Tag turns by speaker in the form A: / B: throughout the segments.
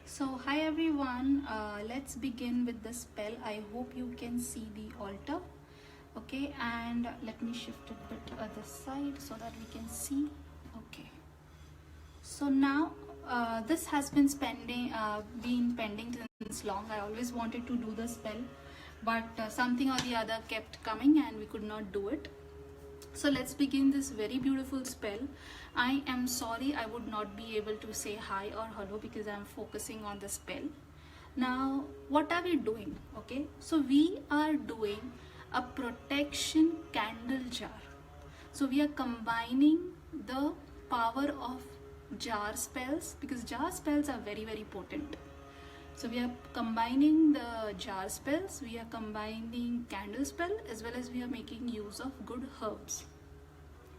A: So hi everyone, let's begin with the spell. I hope you can see the altar. Okay, and let me shift it a bit other side so that we can see. Okay, so now this has been pending since long. I always wanted to do the spell, but something or the other kept coming and we could not do it. So let's begin this very beautiful spell. I am sorry I would not be able to say hi or hello because I'm focusing on the spell. Now, what are we doing? Okay, so we are doing a protection candle jar. So we are combining the power of jar spells because jar spells are very, very potent. So we are combining the jar spells, we are combining candle spell, as well as we are making use of good herbs.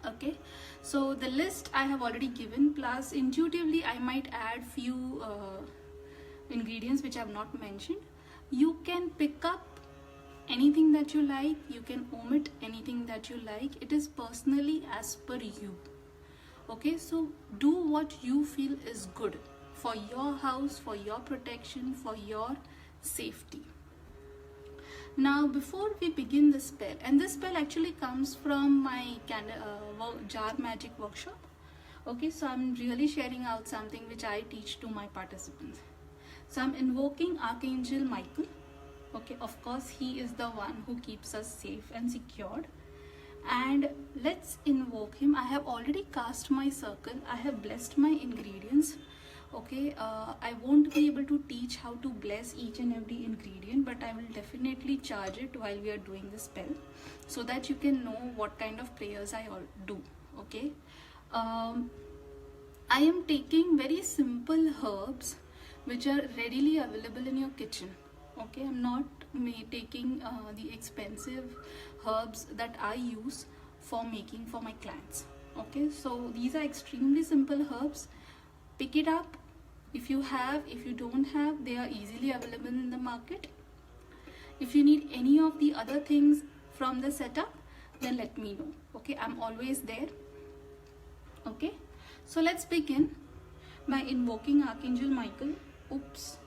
A: Okay, so the list I have already given, plus intuitively I might add few ingredients which I have not mentioned. You can pick up anything that you like, you can omit anything that you like. It is personally as per you. Okay, so do what you feel is good for your house, for your protection, for your safety. Now, before we begin the spell, and this spell actually comes from my jar magic workshop. Okay, so I'm really sharing out something which I teach to my participants. So I'm invoking Archangel Michael. Okay, of course, he is the one who keeps us safe and secured. And let's invoke him. I have already cast my circle. I have blessed my ingredients. Okay, I won't be able to teach how to bless each and every ingredient, but I will definitely charge it while we are doing the spell so that you can know what kind of prayers I do. Okay, I am taking very simple herbs which are readily available in your kitchen. Okay, I'm not taking the expensive herbs that I use for making for my clients. Okay, so these are extremely simple herbs. Pick it up. If you have, if you don't have, they are easily available in the market. If you need any of the other things from the setup, then let me know. Okay, I'm always there. Okay, so let's begin by invoking Archangel Michael. Oops,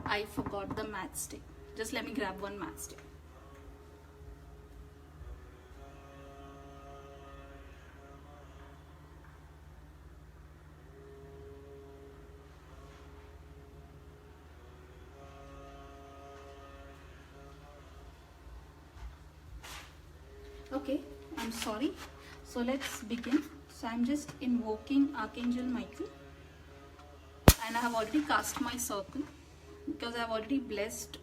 A: I forgot the matchstick. Just let me grab one matchstick. Okay, I'm sorry. So let's begin. So I'm just invoking Archangel Michael, and I have already cast my circle because I have already blessed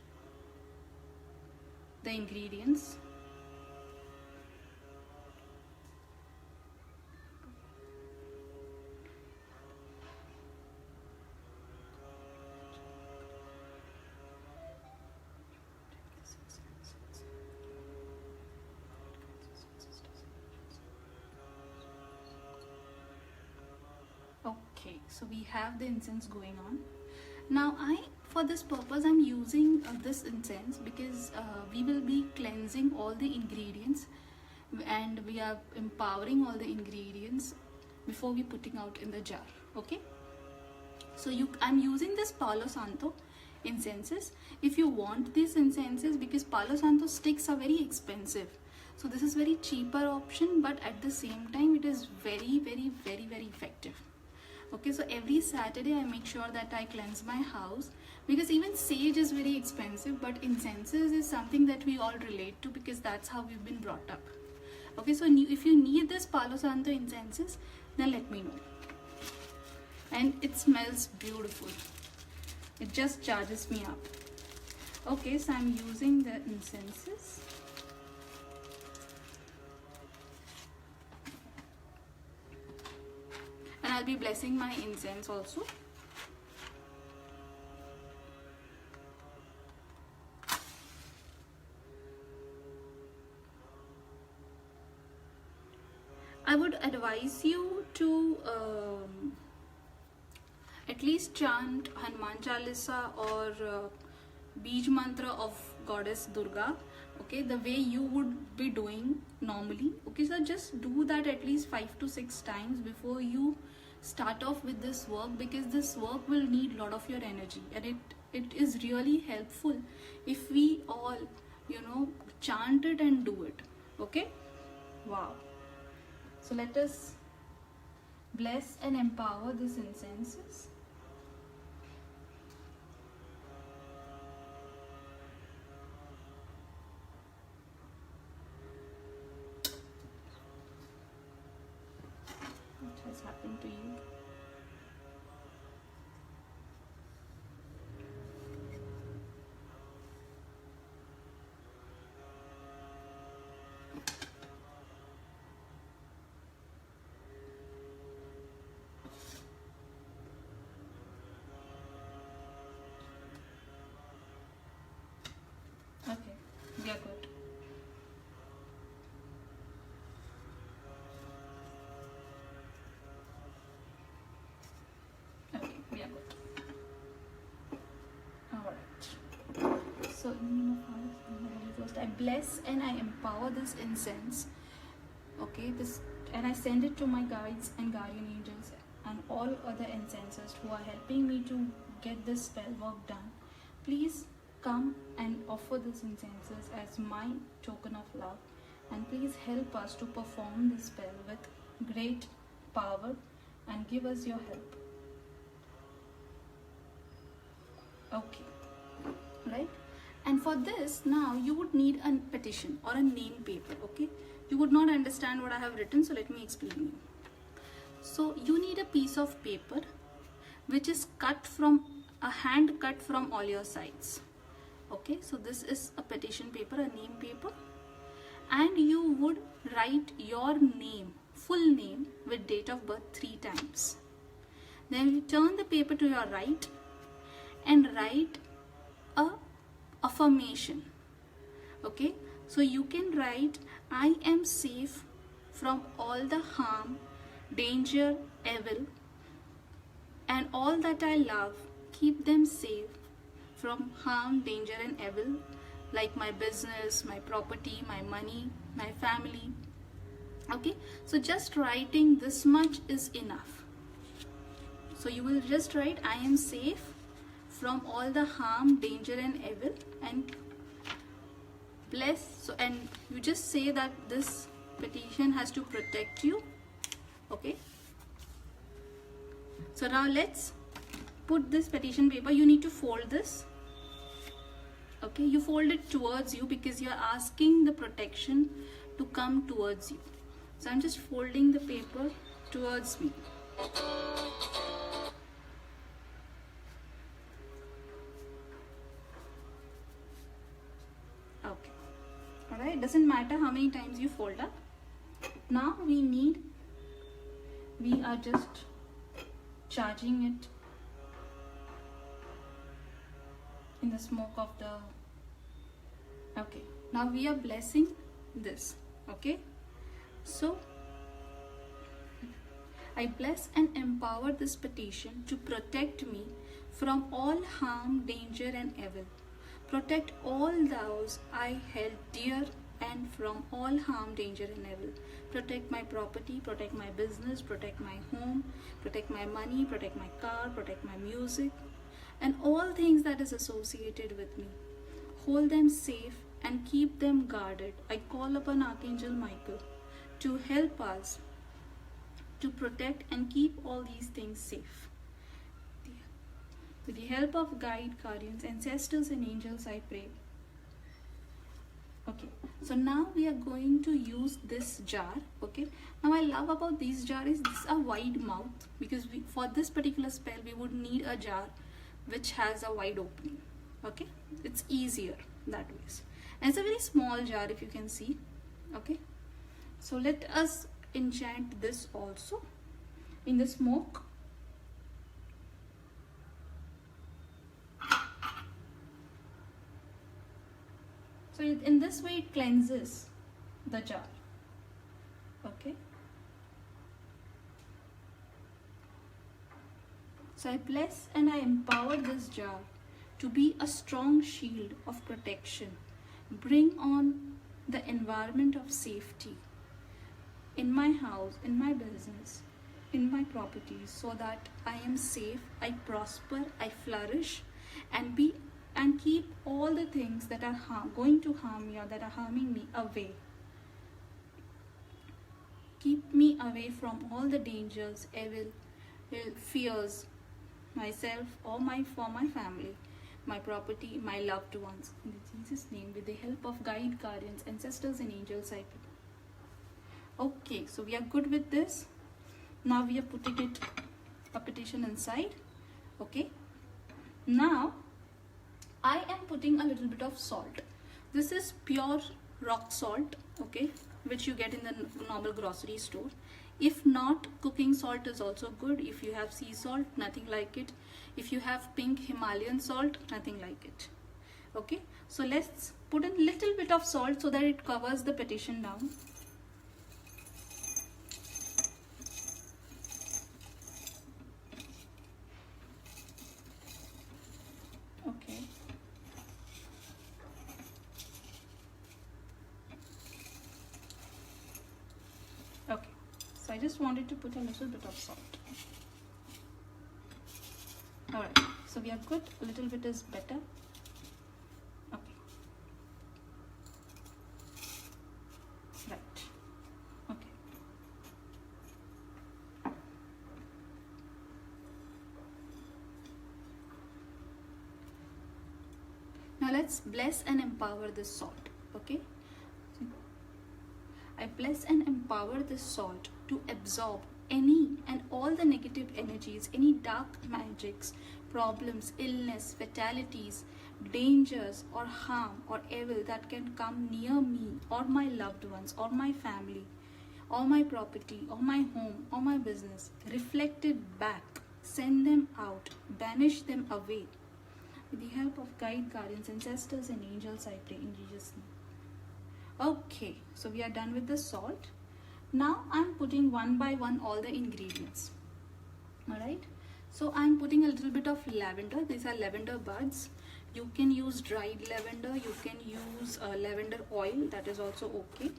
A: the ingredients. Okay, so we have the incense going on. Now for this purpose I'm using this incense because we will be cleansing all the ingredients and we are empowering all the ingredients before we putting out in the jar. Okay, so I'm using this Palo Santo incenses. If you want these incenses, because Palo Santo sticks are very expensive, so this is very cheaper option, but at the same time it is very, very, very, very effective. Okay, so every Saturday I make sure that I cleanse my house because even sage is very expensive, but incenses is something that we all relate to because that's how we've been brought up. Okay, so if you need this Palo Santo incenses, then let me know. And it smells beautiful. It just charges me up. Okay, so I'm using the incenses. And I'll be blessing my incense also. I would advise you to at least chant Hanuman Chalisa or Bij Mantra of Goddess Durga. Okay, the way you would be doing normally. Okay, so just do that at least 5 to 6 times before you start off with this work, because this work will need a lot of your energy, and it is really helpful if we all, you know, chant it and do it. Okay, wow. So let us bless and empower these incenses. What has happened to you? Okay, we are good. Okay, we are good. Alright. So in the name of Father, Son, and Holy Ghost, I bless and I empower this incense. Okay, this, and I send it to my guides and guardian angels and all other incenses who are helping me to get this spell work done. Please come and offer this incenses as my token of love, and please help us to perform this spell with great power and give us your help. Okay, right? And for this, now you would need a petition or a name paper. Okay, you would not understand what I have written, so let me explain you. So you need a piece of paper which is cut from a hand cut from all your sides. Okay, so this is a petition paper, a name paper, and you would write your name, full name with date of birth 3 times. Then you turn the paper to your right and write a affirmation. Okay, so you can write, I am safe from all the harm, danger, evil, and all that I love, keep them safe from harm, danger and evil, like my business, my property, my money, my family. Okay, so just writing this much is enough. So you will just write, I am safe from all the harm, danger and evil, and bless. So, and you just say that this petition has to protect you. Okay, so now let's put this petition paper. You need to fold this. Okay, you fold it towards you because you are asking the protection to come towards you. So I'm just folding the paper towards me. Okay, alright, doesn't matter how many times you fold up. Now we are just charging it in the smoke of the, okay, now we are blessing this. Okay, so I bless and empower this petition to protect me from all harm, danger and evil. Protect all those I held dear and from all harm, danger and evil. Protect my property, protect my business, protect my home, protect my money, protect my car, protect my music, and all things that is associated with me. Hold them safe and keep them guarded. I call upon Archangel Michael to help us to protect and keep all these things safe. With the help of guide, guardians, ancestors and angels, I pray. Okay, so now we are going to use this jar. Okay, now I love about these jars is this a wide mouth, because for this particular spell we would need a jar which has a wide opening. Okay, it's easier that way, and it's a very small jar if you can see. Okay, so let us enchant this also in the smoke. So in this way it cleanses the jar. Okay, so I bless and I empower this jar to be a strong shield of protection. Bring on the environment of safety in my house, in my business, in my properties so that I am safe, I prosper, I flourish, and keep all the things that are going to harm me or that are harming me away. Keep me away from all the dangers, evil, fears, myself or for my family, my property, my loved ones. In Jesus' name, with the help of guide, guardians, ancestors, and angels, I pray. Okay, so we are good with this. Now we are putting a petition inside. Okay. Now I am putting a little bit of salt. This is pure rock salt, okay, which you get in the normal grocery store. If not, cooking salt is also good. If you have sea salt, nothing like it. If you have pink Himalayan salt, nothing like it. Okay, so let's put in little bit of salt so that it covers the petition down. Okay. Okay. So I just wanted to put a little bit of salt. Alright, so we are good. A little bit is better. Okay. Right. Okay. Now let's bless and empower this salt. Okay. I bless and empower this salt to absorb any and all the negative energies, any dark magics, problems, illness, fatalities, dangers or harm or evil that can come near me or my loved ones or my family or my property or my home or my business. Reflect it back, send them out, banish them away. With the help of guide, guardians, ancestors, and angels, I pray in Jesus' name. Okay, so we are done with the salt. Now I'm putting one by one all the ingredients. Alright, so I'm putting a little bit of lavender. These are lavender buds. You can use dried lavender, you can use lavender oil, that is also okay.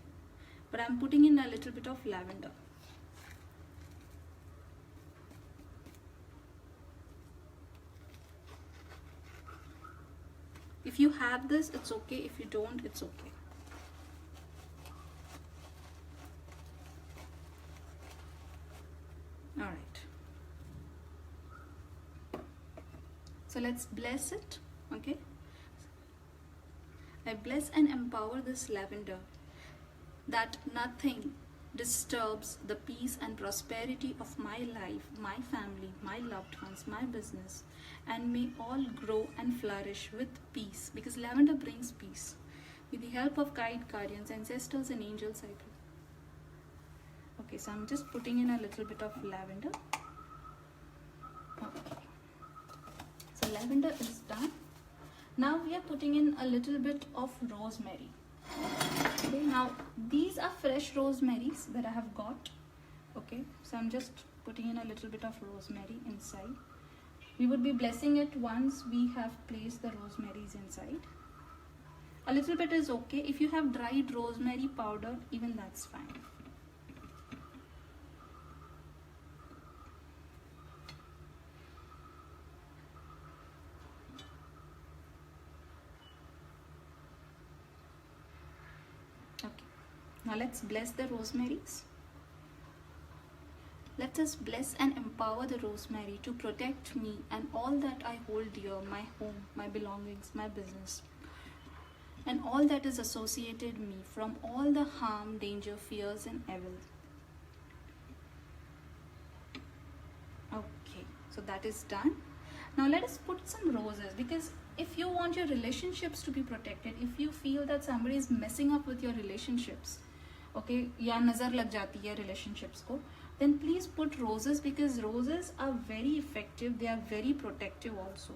A: But I'm putting in a little bit of lavender. If you have this, it's okay. If you don't, it's okay. Alright. So let's bless it. Okay. I bless and empower this lavender that nothing disturbs the peace and prosperity of my life, my family, my loved ones, my business, and may all grow and flourish with peace, because lavender brings peace. With the help of guide, guardians, ancestors, and angels, I pray. Okay, so I'm just putting in a little bit of lavender. Okay. So lavender is done. Now we are putting in a little bit of rosemary. Okay, now these are fresh rosemaries that I have got. Okay, so I'm just putting in a little bit of rosemary inside. We would be blessing it once we have placed the rosemaries inside. A little bit is okay. If you have dried rosemary powder, even that's fine. Okay, now let's bless the rosemaries. Let us bless and empower the rosemary to protect me and all that I hold dear, my home, my belongings, my business, and all that is associated me from all the harm, danger, fears, and evil. Okay, so that is done. Now let us put some roses, because if you want your relationships to be protected, if you feel that somebody is messing up with your relationships, okay, या नजर लग जाती है relationships को, then please put roses, because roses are very effective. They are very protective also.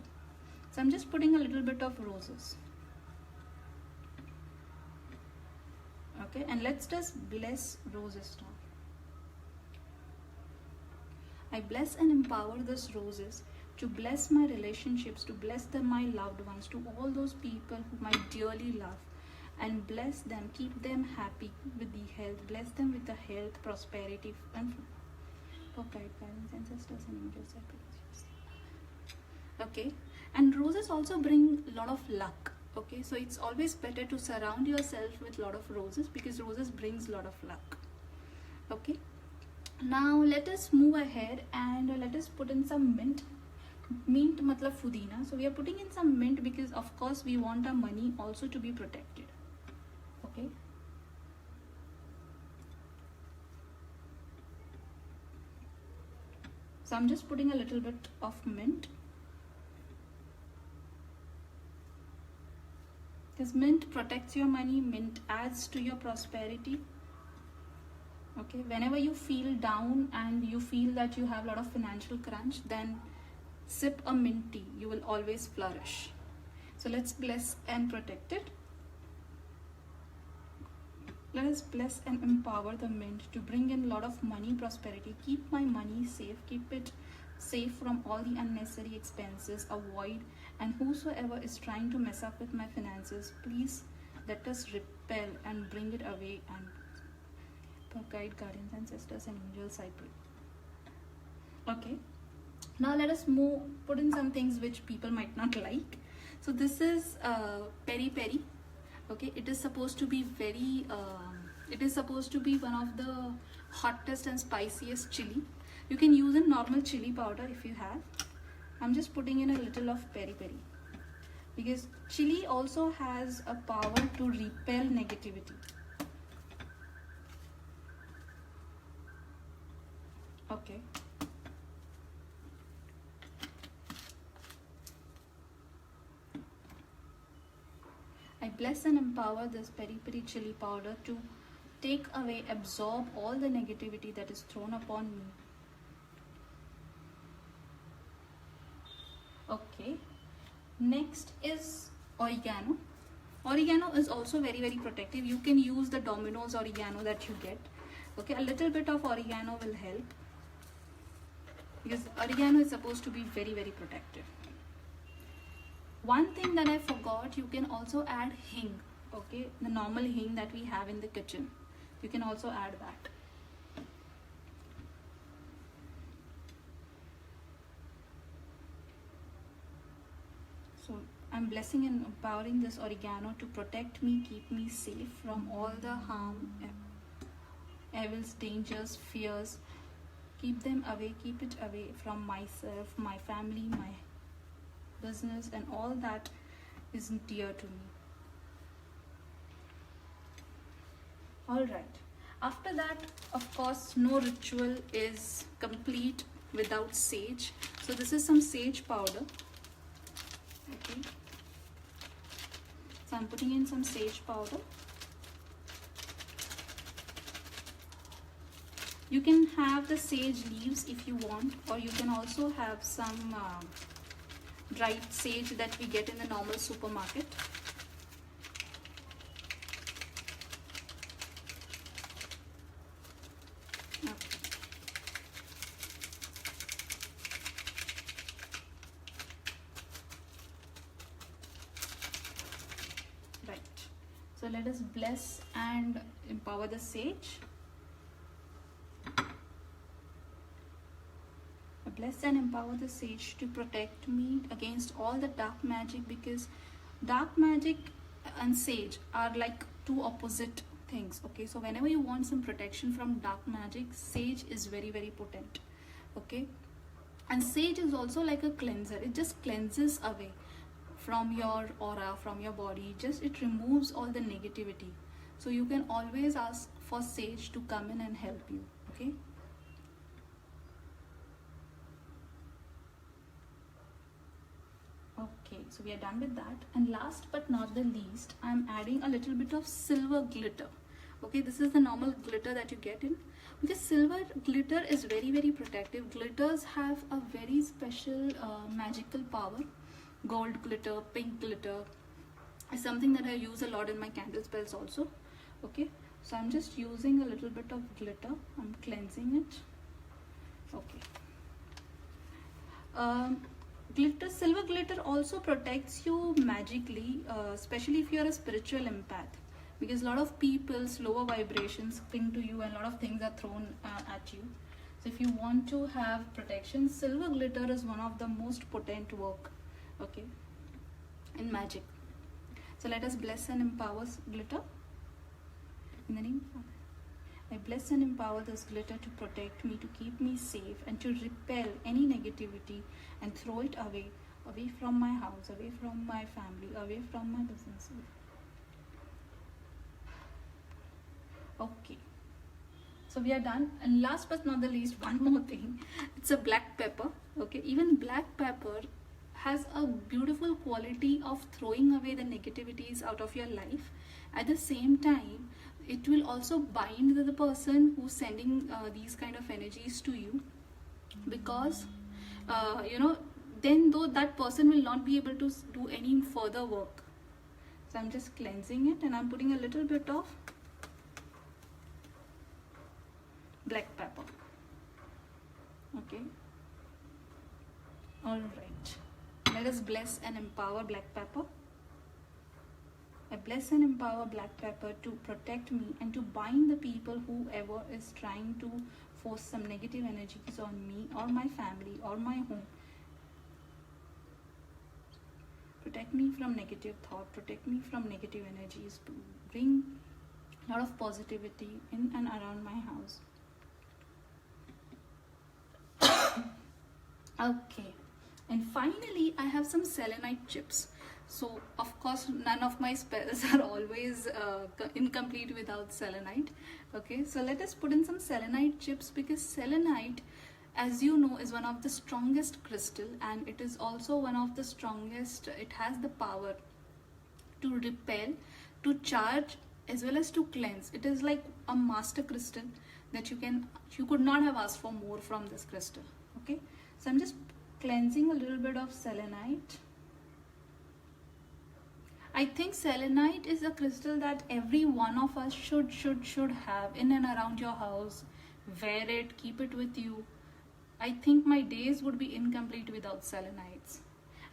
A: So I'm just putting a little bit of roses. Okay, and let's just bless roses now. I bless and empower these roses to bless my relationships, to bless my loved ones, to all those people whom I dearly love, and bless them, keep them happy with the health, bless them with the health, prosperity, and Okay, parents, ancestors, and angels. Okay, and roses also bring a lot of luck. Okay, so it's always better to surround yourself with a lot of roses because roses brings a lot of luck. Okay, now let us move ahead and let us put in some mint. Mint matlab pudina. So we are putting in some mint because of course we want our money also to be protected. Okay. So I'm just putting a little bit of mint. Because mint protects your money, mint adds to your prosperity. Okay, whenever you feel down and you feel that you have a lot of financial crunch, then sip a mint tea. You will always flourish. So let's bless and protect it. Let us bless and empower the mint to bring in a lot of money, prosperity. Keep my money safe. Keep it safe from all the unnecessary expenses. Avoid, and whosoever is trying to mess up with my finances, please let us repel and bring it away. And for guide, guardians, ancestors, and angels, I pray. Okay. Now let us put in some things which people might not like. So this is peri peri. Okay, it is supposed to be it is supposed to be one of the hottest and spiciest chili. You can use a normal chili powder if you have. I'm just putting in a little of peri peri because chili also has a power to repel negativity. Okay. I bless and empower this peri peri chili powder to take away, absorb all the negativity that is thrown upon me. Okay. Next is oregano. Oregano is also very, very protective. You can use the Domino's oregano that you get. Okay, a little bit of oregano will help because oregano is supposed to be very, very protective. One thing that I forgot, you can also add hing. Okay, the normal hing that we have in the kitchen. You can also add that. So I'm blessing and empowering this oregano to protect me, keep me safe from all the harm, evils, dangers, fears. Keep them away, keep it away from myself, my family, my business, and all that isn't dear to me. Alright, after that, of course, no ritual is complete without sage. So this is some sage powder. Okay, so I'm putting in some sage powder. You can have the sage leaves if you want, or you can also have some dried sage that we get in the normal supermarket. Okay. Right. So let us bless and empower the sage. Bless and empower the sage to protect me against all the dark magic, because dark magic and sage are like two opposite things. Okay, so whenever you want some protection from dark magic, sage is very, very potent. Okay, and sage is also like a cleanser. It just cleanses away from your aura, from your body. Just it removes all the negativity. So you can always ask for sage to come in and help you. Okay. Okay, so we are done with that. And last but not the least, I'm adding a little bit of silver glitter. Okay, this is the normal glitter that you get in, because silver glitter is very, very protective. Glitters have a very special magical power. Gold glitter, pink glitter is something that I use a lot in my candle spells also. Okay, so I'm just using a little bit of glitter. I'm cleansing it. Okay. Glitter, silver glitter also protects you magically, especially if you're a spiritual empath, because a lot of people's lower vibrations cling to you and a lot of things are thrown at you. So if you want to have protection, silver glitter is one of the most potent work, okay, in magic. So let us bless and empower glitter. In the name of Father, I bless and empower this glitter to protect me, to keep me safe, and to repel any negativity and throw it away, away from my house, away from my family, away from my business. Okay, so we are done. And last but not the least, one more thing. It's a black pepper. Okay, even black pepper has a beautiful quality of throwing away the negativities out of your life. At the same time, it will also bind the person who's sending these kind of energies to you, because then though that person will not be able to do any further work. So I'm just cleansing it, and I'm putting a little bit of black pepper. Okay, all right, let us bless and empower black pepper. I bless and empower black pepper to protect me and to bind the people whoever is trying to force some negative energies on me or my family or my home. Protect me from negative thought, protect me from negative energies, to bring a lot of positivity in and around my house. Okay, and finally I have some selenite chips. So of course none of my spells are always incomplete without selenite. Okay, so let us put in some selenite chips, because selenite, as you know, is one of the strongest crystal, and it is also one of the strongest. It has the power to repel, to charge, as well as to cleanse. It is like a master crystal that you could not have asked for more from this crystal. Okay, so I'm just cleansing a little bit of selenite. I think selenite is a crystal that every one of us should have in and around your house. Wear it, keep it with you. I think my days would be incomplete without selenites.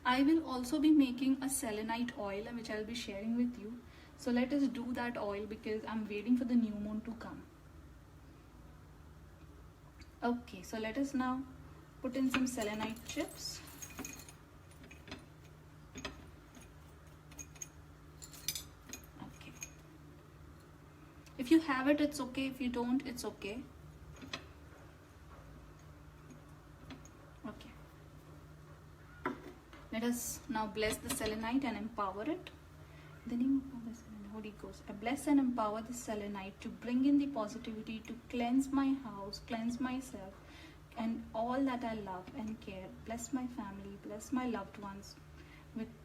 A: I will also be making a selenite oil, which I'll be sharing with you. So let us do that oil, because I'm waiting for the new moon to come. Okay, so let us now put in some selenite chips. If you have it, it's okay. If you don't, it's okay. Okay. Let us now bless the selenite and empower it. In the name of the Holy Ghost, I bless and empower the selenite to bring in the positivity, to cleanse my house, cleanse myself, and all that I love and care. Bless my family, bless my loved ones,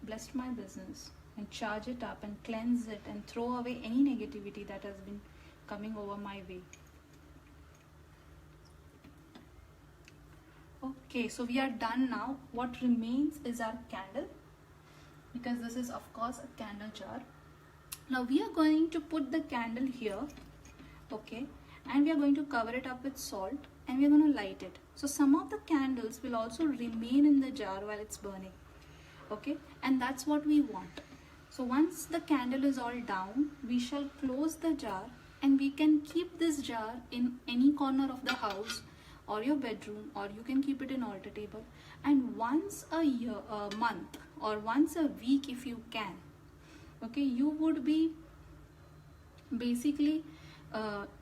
A: bless my business, and charge it up and cleanse it and throw away any negativity that has been coming over my way. Okay, so we are done now. What remains is our candle, because this is of course a candle jar. Now we are going to put the candle here, okay, and we are going to cover it up with salt, and we are going to light it. So some of the candles will also remain in the jar while it's burning, okay, and that's what we want. So once the candle is all down, we shall close the jar, and we can keep this jar in any corner of the house or your bedroom, or you can keep it in altar table, and once a month or once a week if you can, okay, you would be basically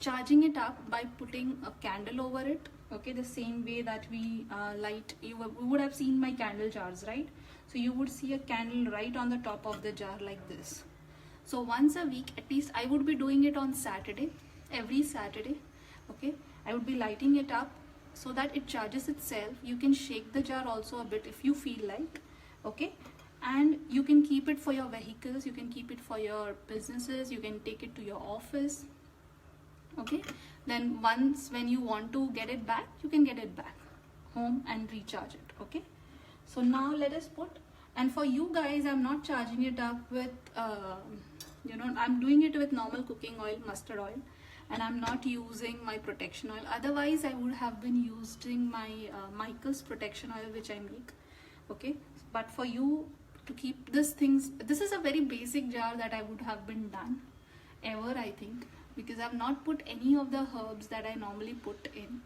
A: charging it up by putting a candle over it, okay, the same way that we light. You would have seen my candle jars, right? So you would see a candle right on the top of the jar like this. So once a week, at least I would be doing it on Saturday, every Saturday, okay, I would be lighting it up so that it charges itself. You can shake the jar also a bit if you feel like, okay, and you can keep it for your vehicles, you can keep it for your businesses, you can take it to your office, okay. Then once when you want to get it back, you can get it back home and recharge it, okay. So now let us put, and for you guys, I'm not charging it up with I'm doing it with normal cooking oil, mustard oil, and I'm not using my protection oil. Otherwise I would have been using my Michael's protection oil, which I make, okay. But for you to keep this is a very basic jar that I would have been done ever, I think, because I've not put any of the herbs that I normally put in,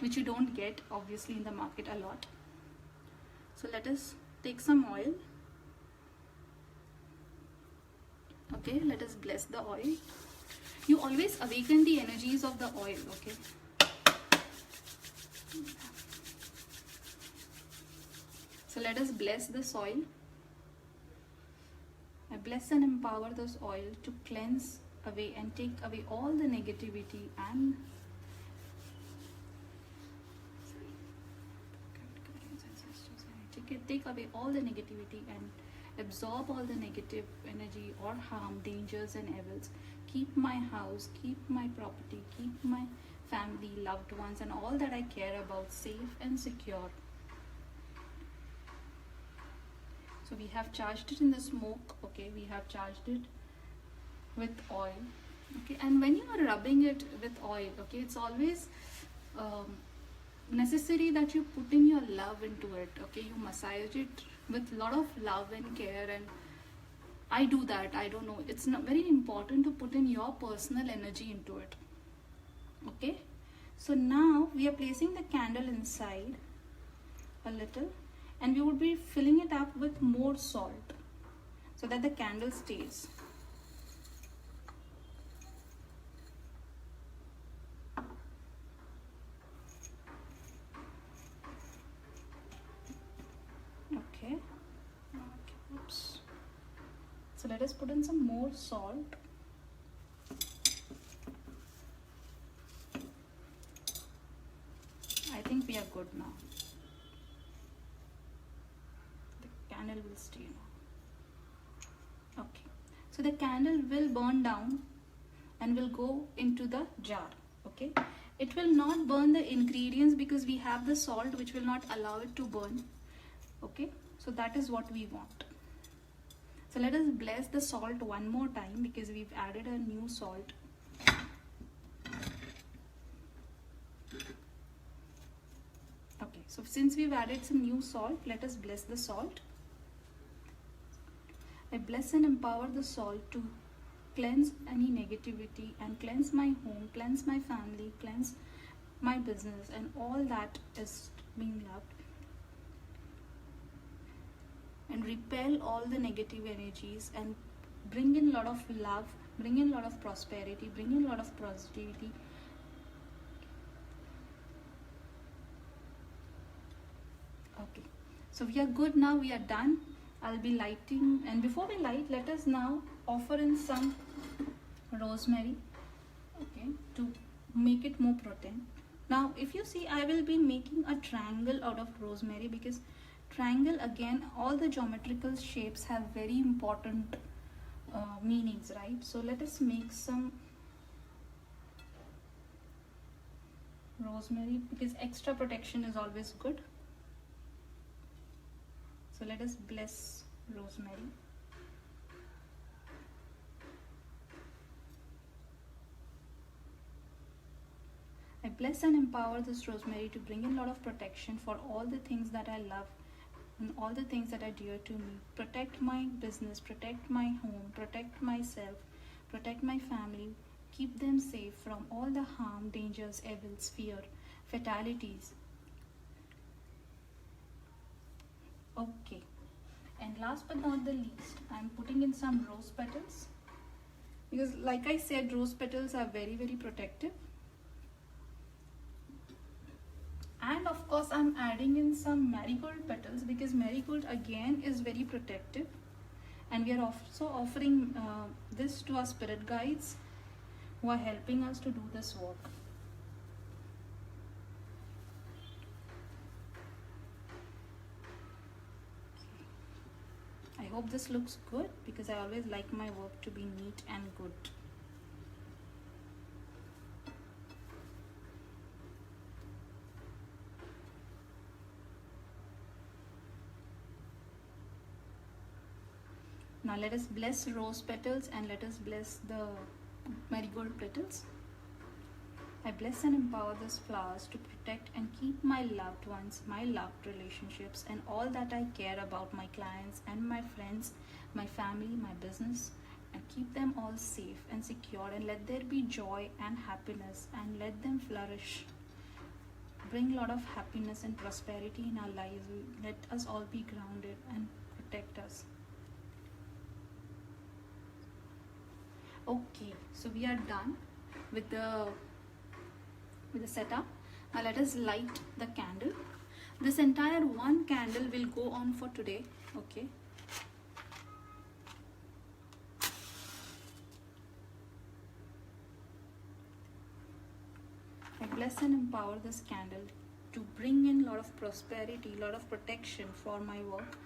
A: which you don't get obviously in the market a lot. So let us take some oil. Okay, let us bless the oil. You always awaken the energies of the oil, okay? So let us bless this oil. I bless and empower this oil to cleanse away and take away all the negativity and take away all the negativity and absorb all the negative energy or harm, dangers and evils. Keep my house, keep my property, keep my family, loved ones and all that I care about safe and secure. So we have charged it in the smoke, okay, we have charged it with oil, okay, and when you are rubbing it with oil, okay, it's always necessary that you put in your love into it, okay, you massage it with a lot of love and care, and I do that. I don't know, it's not very important to put in your personal energy into it, okay. So now we are placing the candle inside a little, and we would be filling it up with more salt so that the candle stays. Okay, oops. So let us put in some more salt. I think we are good now. The candle will stay now. Okay, so the candle will burn down and will go into the jar, okay. It will not burn the ingredients because we have the salt which will not allow it to burn, okay. So that is what we want. So let us bless the salt one more time because we've added a new salt. Okay, so since we've added some new salt, let us bless the salt. I bless and empower the salt to cleanse any negativity and cleanse my home, cleanse my family, cleanse my business and all that is being loved, and repel all the negative energies and bring in a lot of love, bring in a lot of prosperity, bring in a lot of positivity. Okay, so we are good now, we are done. I'll be lighting, and before we light, let us now offer in some rosemary, okay, to make it more potent. Now if you see, I will be making a triangle out of rosemary because triangle, again, all the geometrical shapes have very important meanings, right? So let us make some rosemary because extra protection is always good. So let us bless rosemary. I bless and empower this rosemary to bring in a lot of protection for all the things that I love and all the things that are dear to me. Protect my business, protect my home, protect myself, protect my family, keep them safe from all the harm, dangers, evils, fear, fatalities. Okay, and last but not the least, I am putting in some rose petals because like I said, rose petals are very, very protective. And of course I'm adding in some marigold petals because marigold again is very protective, and we are also offering this to our spirit guides who are helping us to do this work. I hope this looks good because I always like my work to be neat and good. Now let us bless rose petals and let us bless the marigold petals. I bless and empower these flowers to protect and keep my loved ones, my loved relationships, and all that I care about, my clients and my friends, my family, my business, and keep them all safe and secure, and let there be joy and happiness and let them flourish bring a lot of happiness and prosperity in our lives. Let us all be grounded and protect us. Okay, so we are done with the setup. Now let us light the candle. This entire one candle will go on for today. Okay. I bless and empower this candle to bring in a lot of prosperity, a lot of protection for my work,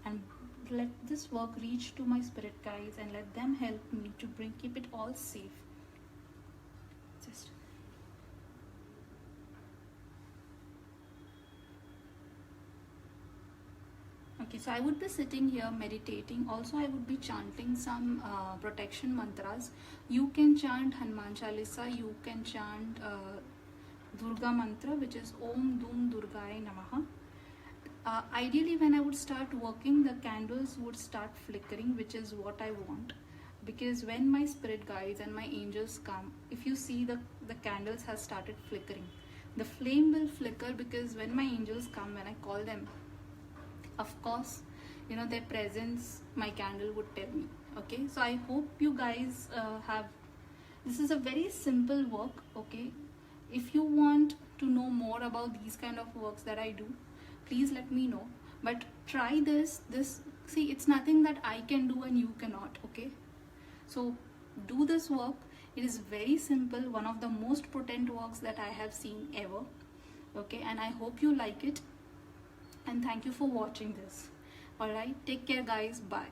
A: and let this work reach to my spirit guides and let them help me to keep it all safe. Just okay, so I would be sitting here meditating. Also, I would be chanting some protection mantras. You can chant Hanuman Chalisa, you can chant Durga mantra, which is Om Dum Durgaye Namaha. Ideally, when I would start working, the candles would start flickering, which is what I want. Because when my spirit guides and my angels come, if you see the candles have started flickering. The flame will flicker because when my angels come, when I call them, of course, you know, their presence, my candle would tell me. Okay, so I hope you guys have, this is a very simple work. Okay, if you want to know more about these kind of works that I do, please let me know. But try this, see, it's nothing that I can do and you cannot. Okay, so do this work. It is very simple, one of the most potent works that I have seen ever. Okay, and I hope you like it. And thank you for watching this. Alright, take care guys, bye.